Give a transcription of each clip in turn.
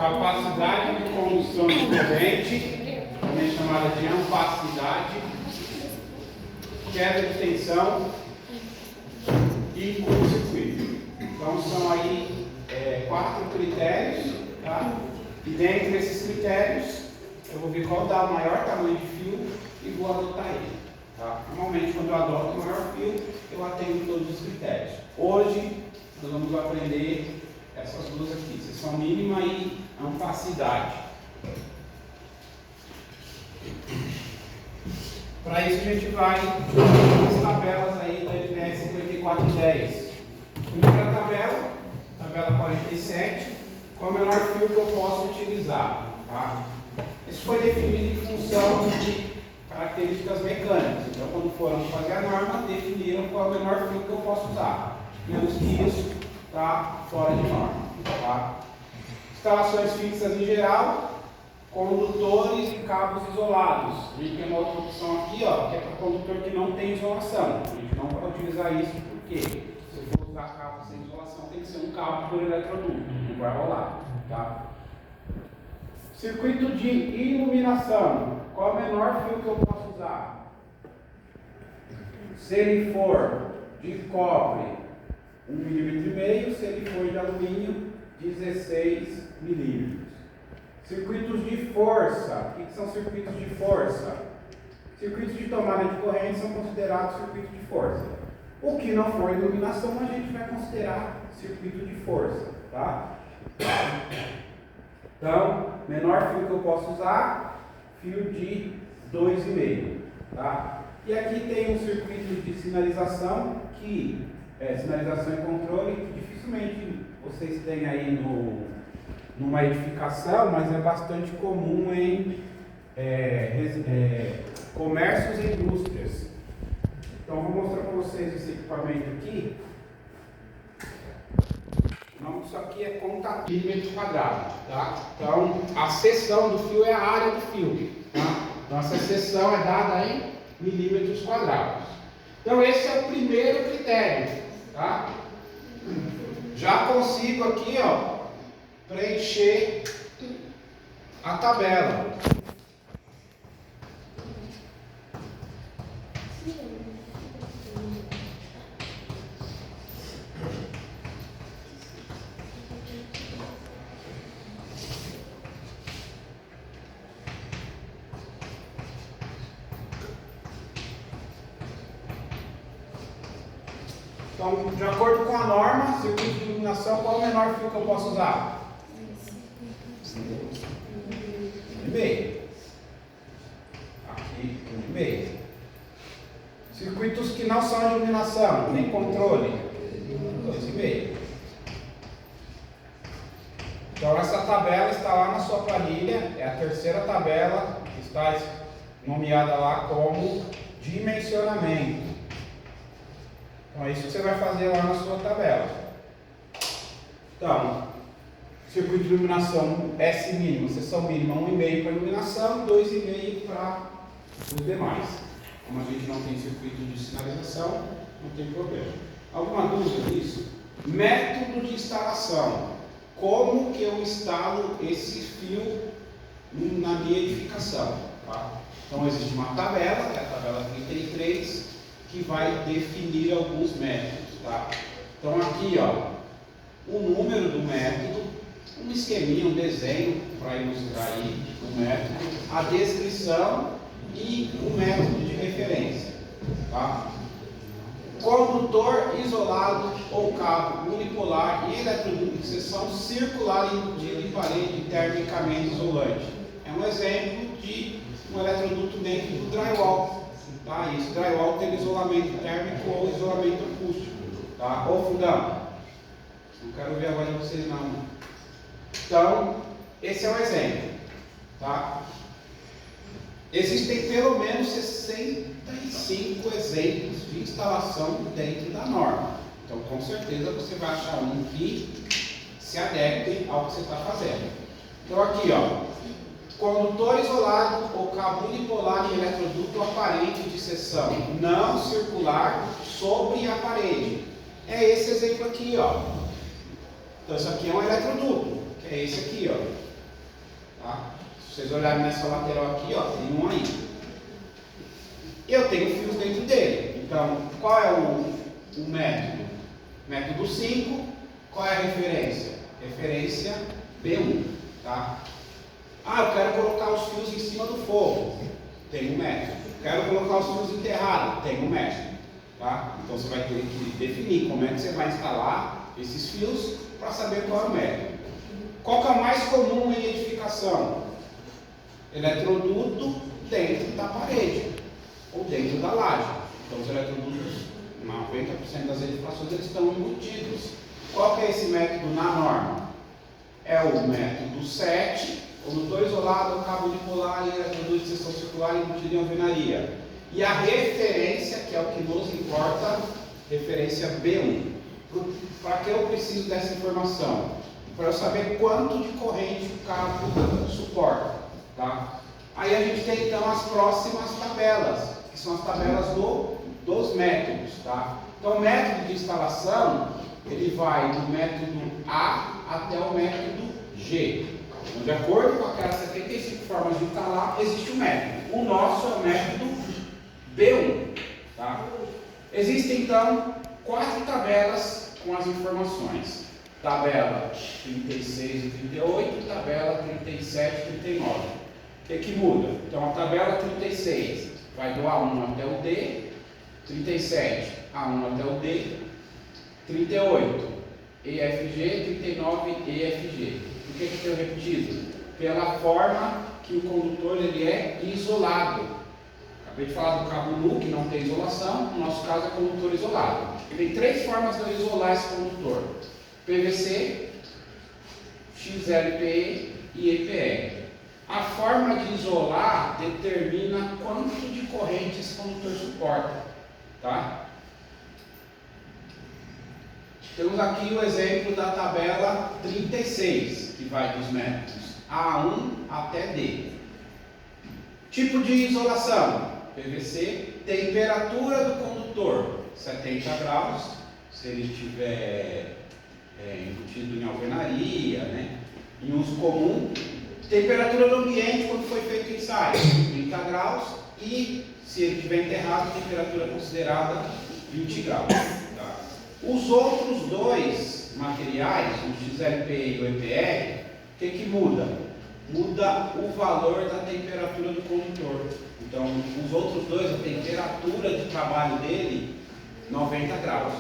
capacidade de condução de corrente, também chamada de ampacidade, queda de tensão e curto-circuito. Então são aí 4 critérios, tá? E dentro desses critérios eu vou ver qual dá o maior tamanho de fio e vou adotar ele. Tá? Normalmente quando eu adoto o maior fio, eu atendo todos os critérios. Hoje nós vamos aprender essas duas aqui, seção mínima e ampacidade. Para isso a gente vai nas tabelas aí da NS 5410. Primeira tabela, tabela 47, qual é o menor fio que eu posso utilizar. Tá? Isso foi definido em função de características mecânicas. Então, quando foram fazer a norma, definiram qual é o menor fio que eu posso usar. Menos que isso, está fora de norma. Tá? Instalações fixas em geral, condutores e cabos isolados. A gente tem uma outra opção aqui, ó, que é para condutor que não tem isolação. A gente não vai utilizar isso porque se for usar cabo sem isolação, tem que ser um cabo por eletroduto, não vai rolar. Tá? Circuito de iluminação. Qual é o menor fio que eu posso usar? Se ele for de cobre, 1,5 mm, se ele for de alumínio, 16 mm. Circuitos de força. O que são circuitos de força? Circuitos de tomada de corrente são considerados circuitos de força. O que não for iluminação, a gente vai considerar circuito de força. Tá? Então, menor fio que eu posso usar, fio de 2,5. Tá? E aqui tem um circuito de sinalização, que é sinalização e controle, que dificilmente vocês têm aí numa edificação, mas é bastante comum em comércios e indústrias. Então, vou mostrar para vocês esse equipamento aqui. O nome disso aqui é contatímetro quadrado. Tá? Então, a seção do fio é a área do fio. Tá? Então, essa seção é dada em milímetros quadrados. Então, esse é o primeiro critério. Tá? Já consigo aqui, ó, preencher a tabela. Então, de acordo com a norma, circuito de iluminação, qual é o menor fio que eu posso usar? 1,5. Aqui, 1,5. Circuitos que não são de iluminação, nem controle, 2,5. Então, essa tabela está lá na sua planilha, é a terceira tabela, que está nomeada lá como dimensionamento. Então, é isso que você vai fazer lá na sua tabela. Então, circuito de iluminação S mínimo, seção mínima 1,5 para iluminação, 2,5 para os demais. Como a gente não tem circuito de sinalização, não tem problema. Alguma dúvida disso? Método de instalação. Como que eu instalo esse fio na minha edificação? Tá? Então, existe uma tabela, que é a tabela 33, que vai definir alguns métodos. Tá? Então, aqui, ó, o número do método, um esqueminha, um desenho para ilustrar aí o método, a descrição e o método de referência. Tá? Condutor isolado ou cabo unipolar e eletroduto de seção circular embutido em parede termicamente isolante. É um exemplo de um eletroduto dentro do drywall. Tá? Esse drywall tem isolamento térmico ou isolamento acústico. Tá? Ou fundão. Não quero ver a voz de vocês não. Então, esse é um exemplo. Tá? Existem pelo menos 65 exemplos de instalação dentro da norma. Então, com certeza você vai achar um que se adeque ao que você está fazendo. Então, aqui, ó, condutor isolado ou cabo unipolar em eletroduto aparente de seção não circular sobre a parede. É esse exemplo aqui, ó. Então, isso aqui é um eletroduto, que é esse aqui, ó. Tá? Se vocês olharem nessa lateral aqui, ó, tem um aí. Eu tenho fios dentro dele. Então, qual é o método? Método 5, qual é a referência? Referência B1. Tá? Ah, eu quero colocar os fios em cima do fogo. Tem um método. Quero colocar os fios enterrados. Tem um método. Tá? Então você vai ter que definir como é que você vai instalar esses fios para saber qual é o método. Qual que é o mais comum em edificação? Eletroduto dentro da parede ou dentro da laje. Então os eletrodutos, 90% das edificações, eles estão embutidos. Qual que é esse método na norma? É o método 7, condutor isolado, cabo unipolar, eletroduto de seção circular embutido em alvenaria. E a referência, que é o que nos importa, referência B1. Para que eu preciso dessa informação? Para eu saber quanto de corrente o cabo suporta. Tá? Aí a gente tem então as próximas tabelas, que são as tabelas dos métodos. Tá? Então o método de instalação, ele vai do método A até o método G. Então, de acordo com aquelas 75 formas de instalar, existe um método. O nosso é o método B1. Tá? Existem então 4 tabelas com as informações. Tabela 36 e 38, tabela 37 e 39. O que muda? Então a tabela 36 vai do A1 até o D, 37 A1 até o D, 38 EFG, 39 EFG. Por que eu tenho repetido? Pela forma que o condutor ele é isolado. Acabei de falar do cabo nu, que não tem isolação, no nosso caso é condutor isolado. Tem 3 formas de eu isolar esse condutor: PVC, XLPE e EPR. A forma de isolar determina quanto de corrente esse condutor suporta. Tá? Temos aqui o exemplo da tabela 36, que vai dos métodos A1 até D. Tipo de isolação: PVC, temperatura do condutor 70 graus, se ele estiver embutido em alvenaria, né? Em uso comum. Temperatura do ambiente quando foi feito o ensaio, 30 graus, e se ele estiver enterrado, temperatura considerada 20 graus. Tá? Os outros 2 materiais, o XLPE e o EPR, o que muda? Muda o valor da temperatura do condutor. Então, os outros 2, a temperatura de trabalho dele, 90 graus.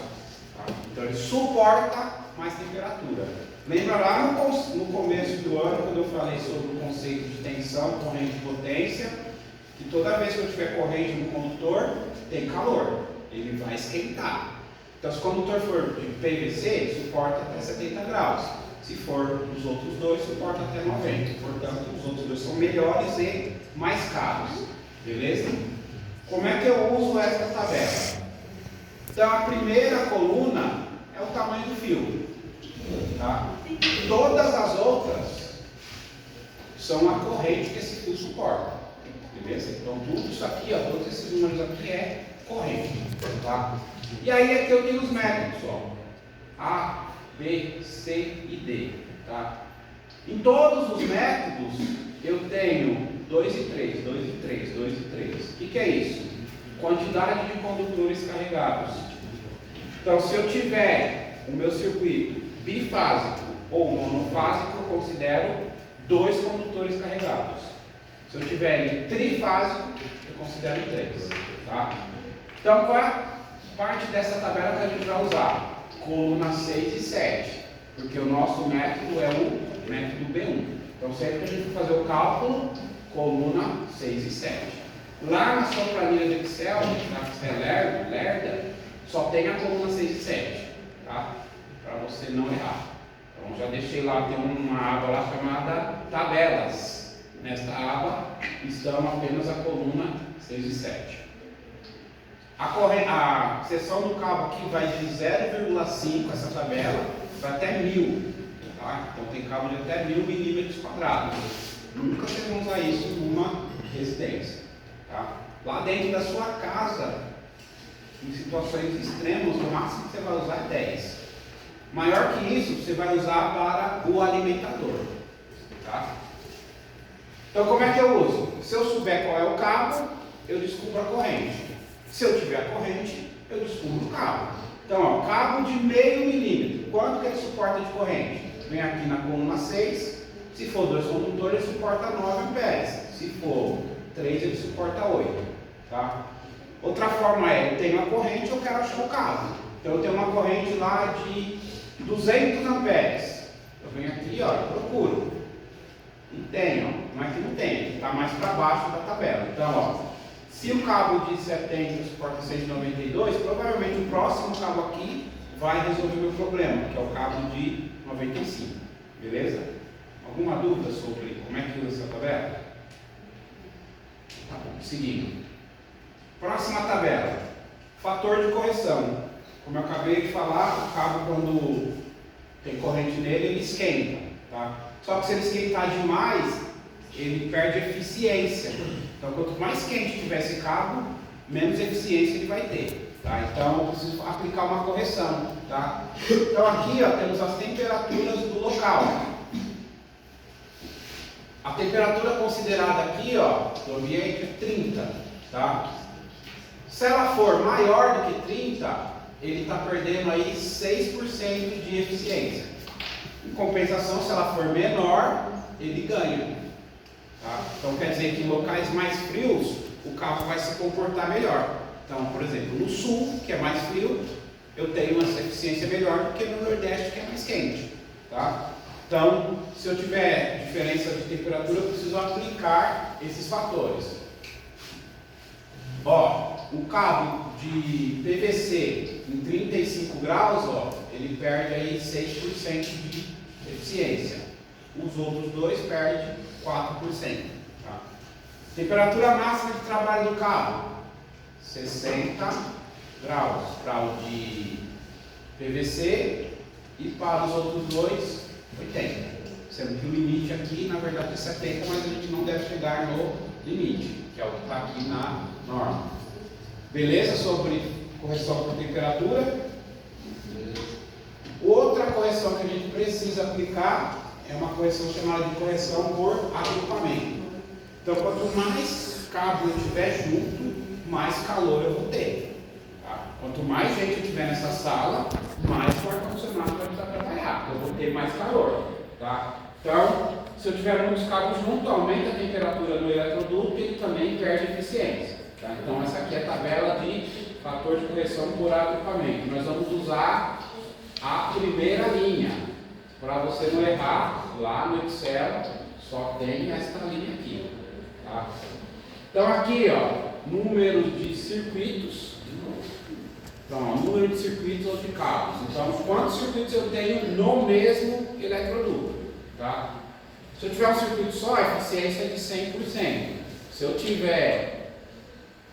Tá? Então, ele suporta mais temperatura. Lembra lá no começo do ano, quando eu falei sobre o conceito de tensão, corrente e potência, que toda vez que eu tiver corrente no condutor, tem calor, ele vai esquentar. Então, se o condutor for de PVC, suporta até 70 graus. Se for dos outros 2, suporta até 90. Portanto, os outros 2 são melhores e mais caros. Beleza? Como é que eu uso essa tabela? Então, a primeira coluna é o tamanho do fio. Tá? Todas as outras são a corrente que esse fio suporta. Beleza? Então, tudo isso aqui, ó, todos esses números aqui é corrente. Tá? E aí aqui eu tenho os métodos, ó. A, B, C e D. Tá? Em todos os métodos eu tenho 2 e 3, 2 e 3, 2 e 3. O que é isso? Quantidade de condutores carregados. Então, se eu tiver o meu circuito bifásico ou monofásico, eu considero 2 condutores carregados. Se eu tiver ele trifásico, eu considero 3. Tá? Então, qual é a parte dessa tabela que a gente vai usar? Coluna 6 e 7, porque o nosso método é o método B1. Então, sempre que a gente for fazer o cálculo, coluna 6 e 7. Lá na sua planilha de Excel, na Excel Lerda, só tem a coluna 6 e 7, tá? Para você não errar. Então, já deixei lá, tem uma aba lá chamada tabelas. Nesta aba estão apenas a coluna 6 e 7. A seção do cabo aqui vai de 0,5, essa tabela, para até 1000. Tá? Então tem cabo de até 1000 milímetros quadrados. Nunca vocês vão usar isso numa residência. Tá? Lá dentro da sua casa, em situações extremas, o máximo que você vai usar é 10. Maior que isso, você vai usar para o alimentador. Tá? Então como é que eu uso? Se eu souber qual é o cabo, eu descubro a corrente. Se eu tiver a corrente, eu descubro o cabo. Então, ó, cabo de meio milímetro. Quanto que ele suporta de corrente? Vem aqui na coluna 6. Se for 2 condutores, ele suporta 9 amperes. Se for 3, ele suporta 8. Tá? Outra forma é, eu tenho a corrente, eu quero achar o cabo. Então eu tenho uma corrente lá de 200 amperes. Eu venho aqui, ó, eu procuro. Não tem, ó. Não é que não tem, está mais para baixo da tabela. Então, ó, se o cabo de 70 suporta 192, provavelmente o próximo cabo aqui vai resolver o meu problema, que é o cabo de 95. Beleza? Alguma dúvida sobre como é que usa essa tabela? Tá bom, seguindo. Próxima tabela. Fator de correção. Como eu acabei de falar, o cabo quando tem corrente nele, ele esquenta. Tá? Só que se ele esquentar demais, ele perde eficiência. Então, quanto mais quente tiver esse cabo, menos eficiência ele vai ter. Tá? Então, eu preciso aplicar uma correção. Tá? Então, aqui ó, temos as temperaturas do local. A temperatura considerada aqui ó, do ambiente é 30. Tá? Se ela for maior do que 30, ele está perdendo aí 6% de eficiência. Em compensação, se ela for menor, ele ganha. Tá? Então quer dizer que em locais mais frios, o carro vai se comportar melhor. Então, por exemplo, no sul, que é mais frio, eu tenho uma eficiência melhor do que no nordeste, que é mais quente. Tá? Então, se eu tiver diferença de temperatura, eu preciso aplicar esses fatores. Ó, o cabo de PVC em 35 graus, ó, ele perde aí 6% de eficiência. Os outros dois perdem 4%. Tá? Temperatura máxima de trabalho do cabo, 60 graus para o de PVC e para os outros dois, 80. Sendo que o limite aqui, na verdade, é 70, mas a gente não deve chegar no limite, que é o que está aqui na norma. Beleza? Sobre correção por temperatura. Outra correção que a gente precisa aplicar é uma correção chamada de correção por agrupamento. Então, quanto mais cabo eu tiver junto, mais calor eu vou ter. Tá? Quanto mais gente eu tiver nessa sala, mais o ar-condicionado vai precisar trabalhar, eu vou ter mais calor. Tá? Então, se eu tiver muitos cabos juntos, aumenta a temperatura do eletroduto e ele também perde eficiência. Tá? Então, essa aqui é a tabela de fator de correção por agrupamento. Nós vamos usar a primeira linha. Para você não errar, lá no Excel só tem esta linha aqui. Tá? Então, aqui, ó, número de circuitos. Então, ó, número de circuitos ou de cabos. Então, quantos circuitos eu tenho no mesmo eletroduto. Tá? Se eu tiver um circuito só, a eficiência é de 100%. Se eu tiver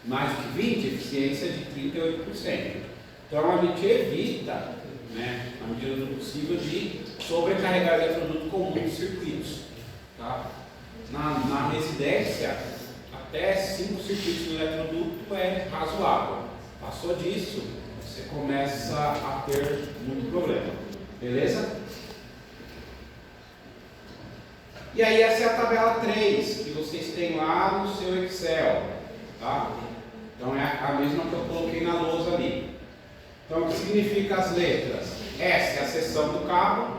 mais de 20, a eficiência é de 38%. Então a gente evita, né, na medida do possível, de sobrecarregar o eletroduto com muitos circuitos. Tá? Na residência, até 5 circuitos no eletroduto é razoável. Passou disso, você começa a ter muito problema. Beleza? E aí essa é a tabela 3, que vocês têm lá no seu Excel. Tá? Então é a mesma que eu coloquei na lousa ali. Então o que significa as letras? S é a seção do cabo,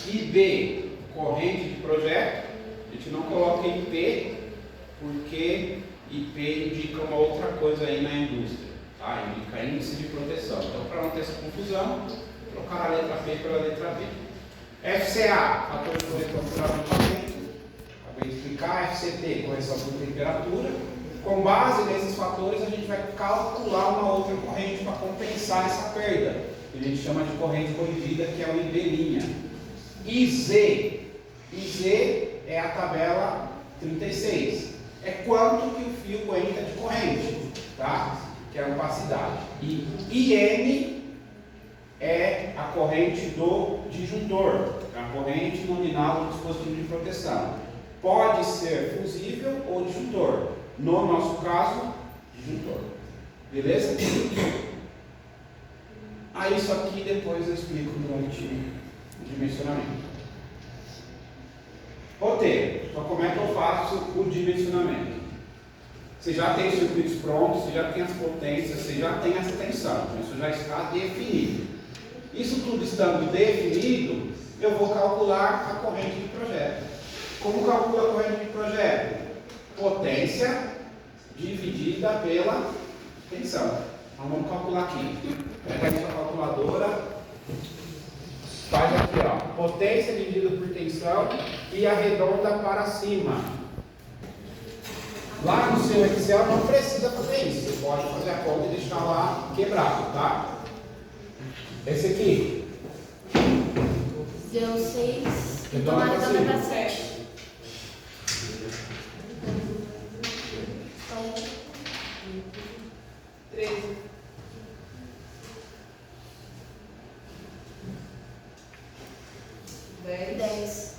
IB, corrente de projeto. A gente não coloca IP, porque IP indica uma outra coisa aí na indústria. Tá? Indica índice de proteção. Então, para não ter essa confusão, trocar a letra P pela letra B. FCA, fator de correção por agrupamento. Acabei de explicar. FCT, correção por temperatura. Com base nesses fatores, a gente vai calcular uma outra corrente para compensar essa perda. Que a gente chama de corrente corrigida, que é o IB'. IZ. IZ é a tabela 36. É quanto que o fio aguenta de corrente, tá? Que é a opacidade. E IN é a corrente do disjuntor, é a corrente nominal do dispositivo de proteção. Pode ser fusível ou disjuntor. No nosso caso, disjuntor. Beleza? Aí isso aqui depois eu explico durante o dimensionamento. Roteiro. Então, como é que eu faço o dimensionamento? Você já tem os circuitos prontos, você já tem as potências, você já tem essa tensão. Isso já está definido. Isso tudo estando definido, eu vou calcular a corrente de projeto. Como calcula a corrente de projeto? Potência dividida pela tensão. Então vamos calcular aqui. Pega a sua calculadora, faz aqui, ó, potência dividida por tensão e arredonda para cima. Lá no seu Excel não precisa fazer isso. Você pode fazer a conta e deixar lá quebrado, tá? Esse aqui. Deu 6. Então Arredonda para 7. 13. 10. 10.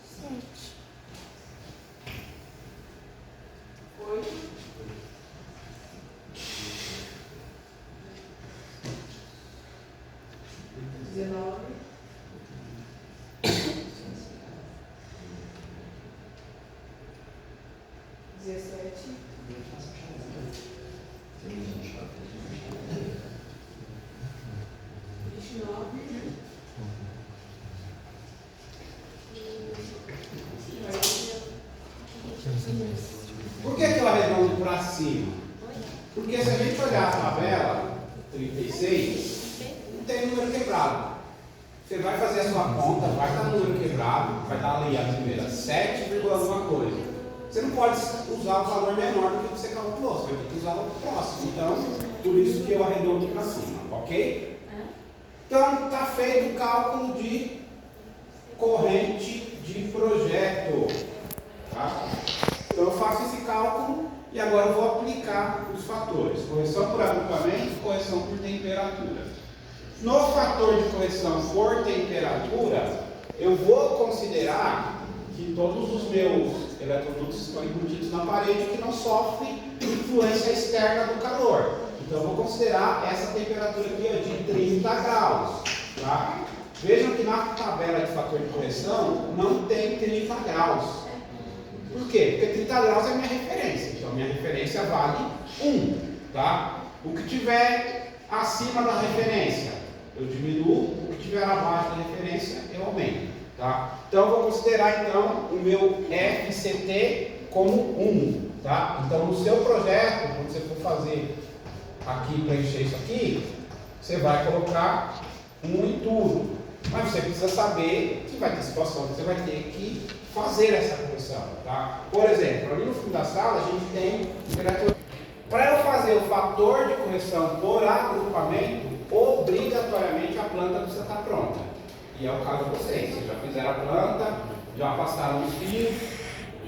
7. 8. 19. 17. 29. Por que eu arredondo para cima? Porque se a gente olhar a tabela 36, não tem número quebrado. Você vai fazer a sua conta, vai dar número quebrado, vai dar ali a primeira 7, alguma coisa. Você não pode usar o valor menor do que você calculou, você vai ter que usar o próximo. Então, por isso que eu arredondo para cima, ok? Então, está feito o cálculo de corrente de projeto. Tá? Então, eu faço esse cálculo e agora eu vou aplicar os fatores. Correção por agrupamento, correção por temperatura. No fator de correção por temperatura, eu vou considerar que todos os meus eletrodutos estão embutidos na parede que não sofrem influência externa do calor. Então, eu vou considerar essa temperatura aqui de 30 graus. Tá? Vejam que na tabela de fator de correção não tem 30 graus. Por quê? Porque 30 graus é a minha referência. Então, a minha referência vale 1. Tá? O que tiver acima da referência, eu diminuo. O que tiver abaixo da referência, eu aumento. Tá? Então, eu vou considerar então, o meu FCT como 1. Tá? Então, no seu projeto, quando você for fazer aqui, preencher isso aqui, você vai colocar 1 em tudo. Mas você precisa saber que vai ter situação que você vai ter que fazer essa correção. Tá? Por exemplo, ali no fundo da sala, a gente tem temperatura. Para eu fazer o fator de correção por agrupamento, obrigatoriamente a planta precisa estar pronta. E é o caso de vocês. Vocês já fizeram a planta, já passaram os fios,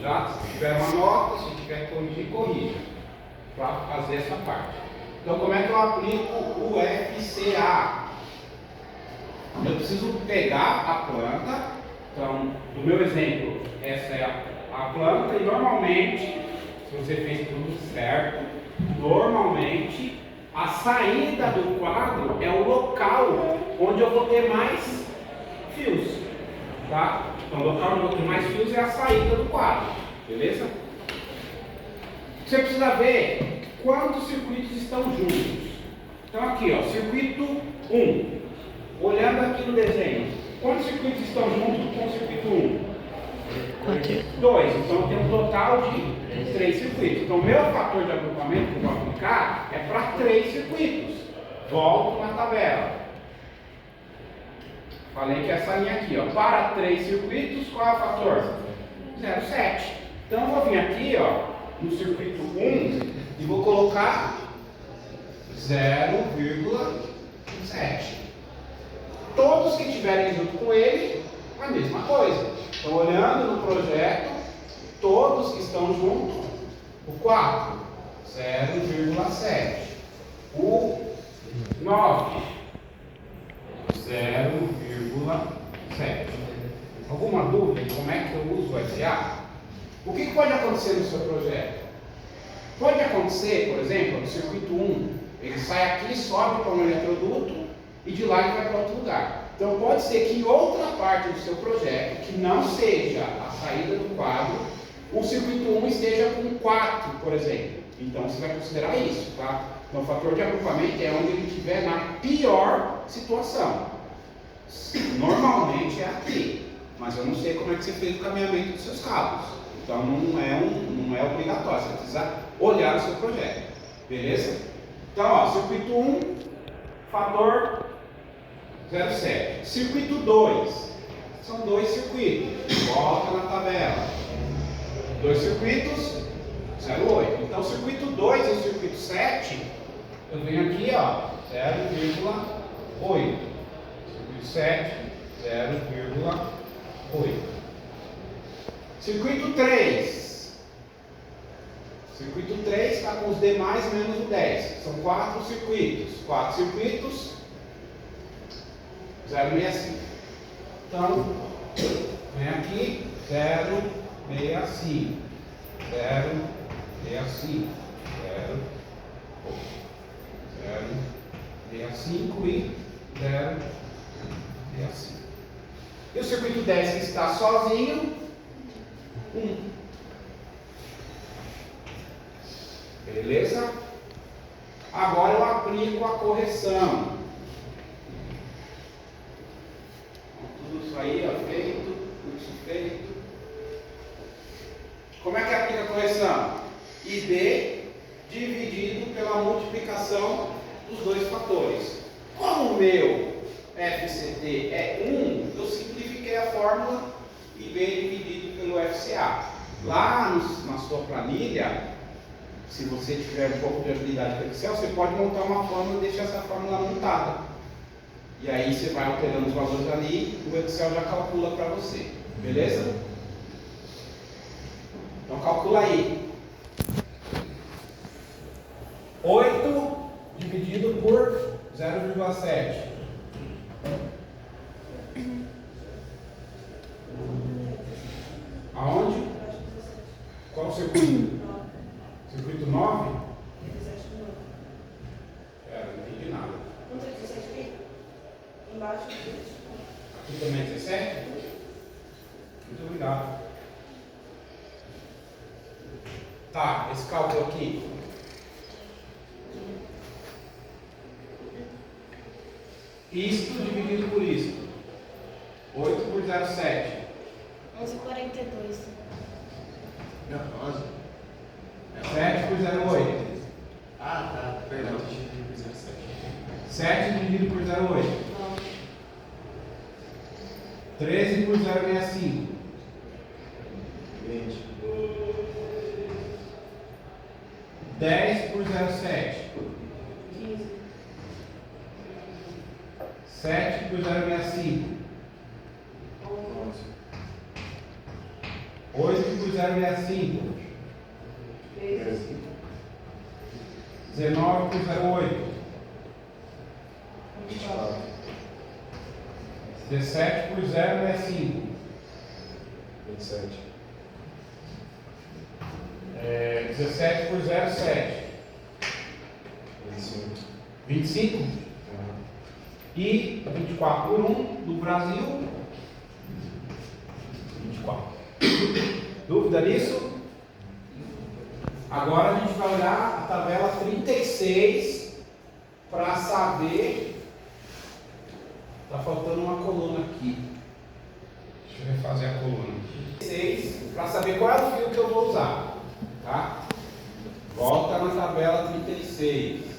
já tiveram a nota, se tiver que corrigir, corrija. Para fazer essa parte. Então, como é que eu aplico o FCA? Eu preciso pegar a planta. Então, no meu exemplo, essa é a planta. E normalmente, se você fez tudo certo, normalmente a saída do quadro é o local onde eu vou ter mais fios. Tá? Então, o local onde eu vou ter mais fios é a saída do quadro. Beleza? Você precisa ver quantos circuitos estão juntos. Então aqui, ó, circuito 1. Olhando aqui no desenho, quantos circuitos estão juntos com o circuito 1? 2. Então eu tenho um total de 3 circuitos. Então o meu fator de agrupamento que eu vou aplicar é para 3 circuitos. Volto na tabela. Falei que essa linha aqui, ó, para 3 circuitos, qual é o fator? 0,7. Então eu vou vir aqui, ó, no circuito 1 e vou colocar 0,7. Todos que estiverem junto com ele, a mesma coisa. Então, olhando no projeto, todos que estão juntos, o 4, 0,7. O 9, 0,7. Alguma dúvida de como é que eu uso o SA? O que pode acontecer no seu projeto? Pode acontecer, por exemplo, no circuito 1, ele sai aqui, sobe para um eletroduto, e de lá ele vai para outro lugar. Então pode ser que em outra parte do seu projeto, que não seja a saída do quadro, o circuito 1 esteja com 4, por exemplo. Então você vai considerar isso, tá? Então o fator de agrupamento é onde ele estiver na pior situação. Normalmente é aqui, mas eu não sei como é que você fez o caminhamento dos seus cabos. Então não é obrigatório, você precisa olhar o seu projeto. Beleza? Então, ó, circuito 1, fator 0,7. Circuito 2, são 2 circuitos. Volta na tabela. 2 circuitos, 0,8. Então, o circuito 2 e o circuito 7, eu venho aqui, ó, 0,8. Circuito 7, 0,8. Circuito 3. Circuito 3 está com os demais menos o 10. São 4 circuitos. 4 circuitos, 0,65. Então, vem aqui, 0,65. 0,65. 0,65 e 0,65. E o circuito 10 que está sozinho, 1. Beleza? Agora eu aplico a correção. Tudo isso aí, ó, feito, tudo isso feito. Como é que aplica a correção? IB dividido pela multiplicação dos dois fatores. Como o meu FCT é 1, eu simplifiquei a fórmula IB dividido pelo FCA. Lá na sua planilha, se você tiver um pouco de habilidade com Excel, você pode montar uma fórmula e deixar essa fórmula montada. E aí você vai alterando os valores ali, o Excel já calcula para você. Beleza? Então calcula aí. 8 dividido por 0,7. Aonde? Qual o circuito? Circuito 9? Não entendi nada. Quanto é 17 aqui? Embaixo. Aqui também é 17? Muito obrigado. Tá, esse cálculo aqui. Isto dividido por isto. 8 por 0,7. 11,42. Não, 11. 7 por 0,8. Ah, tá. Perdão. 7 dividido por 0,8. 13 por 0,65. 20. 10 por 0,7. 15. 7 por 0,65. 11. 8 por 0,65. 13. 19 por 0,8. 24. 17 por 0,65. 27. 17 por 0,7. 25. 25. E 24 por 1 do Brasil. 24. Dúvida nisso? Agora a gente vai olhar a tabela 36 para saber. Está faltando uma coluna aqui. Deixa eu refazer a coluna. 36 para saber qual é o fio que eu vou usar. Tá? Volta na tabela 36.